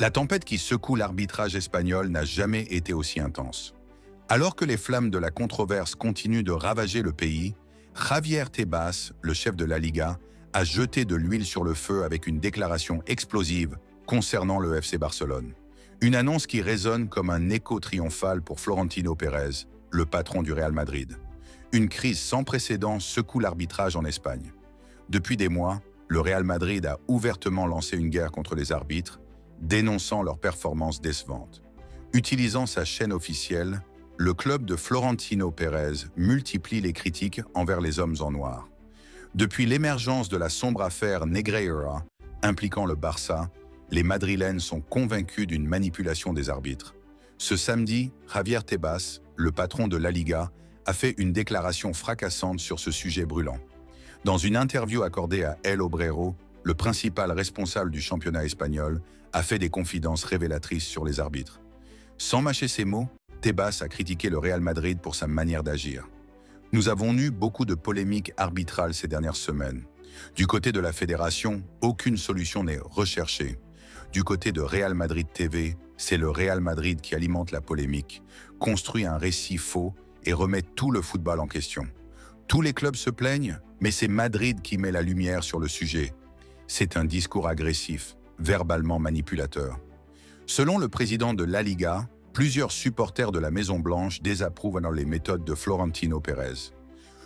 La tempête qui secoue l'arbitrage espagnol n'a jamais été aussi intense. Alors que les flammes de la controverse continuent de ravager le pays, Javier Tebas, le chef de la Liga, a jeté de l'huile sur le feu avec une déclaration explosive concernant le FC Barcelone. Une annonce qui résonne comme un écho triomphal pour Florentino Pérez, le patron du Real Madrid. Une crise sans précédent secoue l'arbitrage en Espagne. Depuis des mois, le Real Madrid a ouvertement lancé une guerre contre les arbitres, dénonçant leurs performances décevantes. Utilisant sa chaîne officielle, le club de Florentino Pérez multiplie les critiques envers les hommes en noir. Depuis l'émergence de la sombre affaire Negreira, impliquant le Barça, les Madrilènes sont convaincus d'une manipulation des arbitres. Ce samedi, Javier Tebas, le patron de la Liga, a fait une déclaration fracassante sur ce sujet brûlant. Dans une interview accordée à El Obrero, le principal responsable du championnat espagnol a fait des confidences révélatrices sur les arbitres. Sans mâcher ses mots, Tebas a critiqué le Real Madrid pour sa manière d'agir. Nous avons eu beaucoup de polémiques arbitrales ces dernières semaines. Du côté de la fédération, aucune solution n'est recherchée. Du côté de Real Madrid TV, c'est le Real Madrid qui alimente la polémique, construit un récit faux et remet tout le football en question. Tous les clubs se plaignent, mais c'est Madrid qui met la lumière sur le sujet. C'est un discours agressif, verbalement manipulateur. Selon le président de la Liga, plusieurs supporters de la Maison-Blanche désapprouvent alors les méthodes de Florentino Pérez.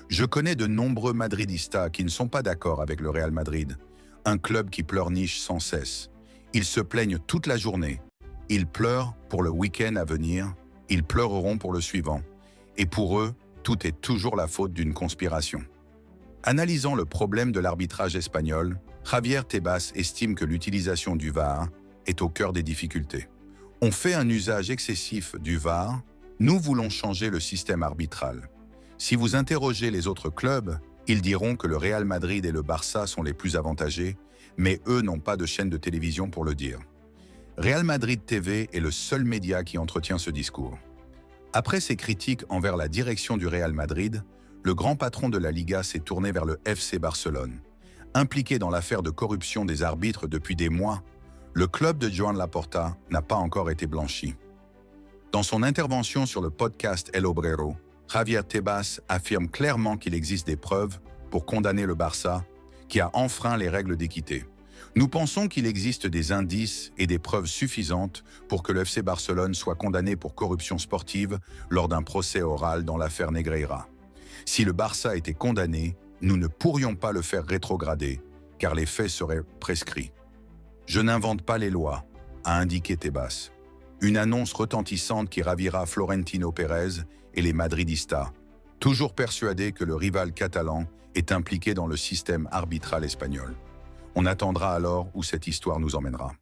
Je connais de nombreux madridistas qui ne sont pas d'accord avec le Real Madrid, un club qui pleurniche sans cesse. Ils se plaignent toute la journée. Ils pleurent pour le week-end à venir, ils pleureront pour le suivant. Et pour eux, tout est toujours la faute d'une conspiration. Analysant le problème de l'arbitrage espagnol, Javier Tebas estime que l'utilisation du VAR est au cœur des difficultés. On fait un usage excessif du VAR, nous voulons changer le système arbitral. Si vous interrogez les autres clubs, ils diront que le Real Madrid et le Barça sont les plus avantagés, mais eux n'ont pas de chaîne de télévision pour le dire. Real Madrid TV est le seul média qui entretient ce discours. Après ses critiques envers la direction du Real Madrid, le grand patron de la Liga s'est tourné vers le FC Barcelone. Impliqué dans l'affaire de corruption des arbitres depuis des mois, le club de Joan Laporta n'a pas encore été blanchi. Dans son intervention sur le podcast El Obrero, Javier Tebas affirme clairement qu'il existe des preuves pour condamner le Barça, qui a enfreint les règles d'équité. Nous pensons qu'il existe des indices et des preuves suffisantes pour que le FC Barcelone soit condamné pour corruption sportive lors d'un procès oral dans l'affaire Negreira. Si le Barça était condamné, nous ne pourrions pas le faire rétrograder, car les faits seraient prescrits. Je n'invente pas les lois, a indiqué Tebas. Une annonce retentissante qui ravira Florentino Pérez et les madridistas, toujours persuadés que le rival catalan est impliqué dans le système arbitral espagnol. On attendra alors où cette histoire nous emmènera.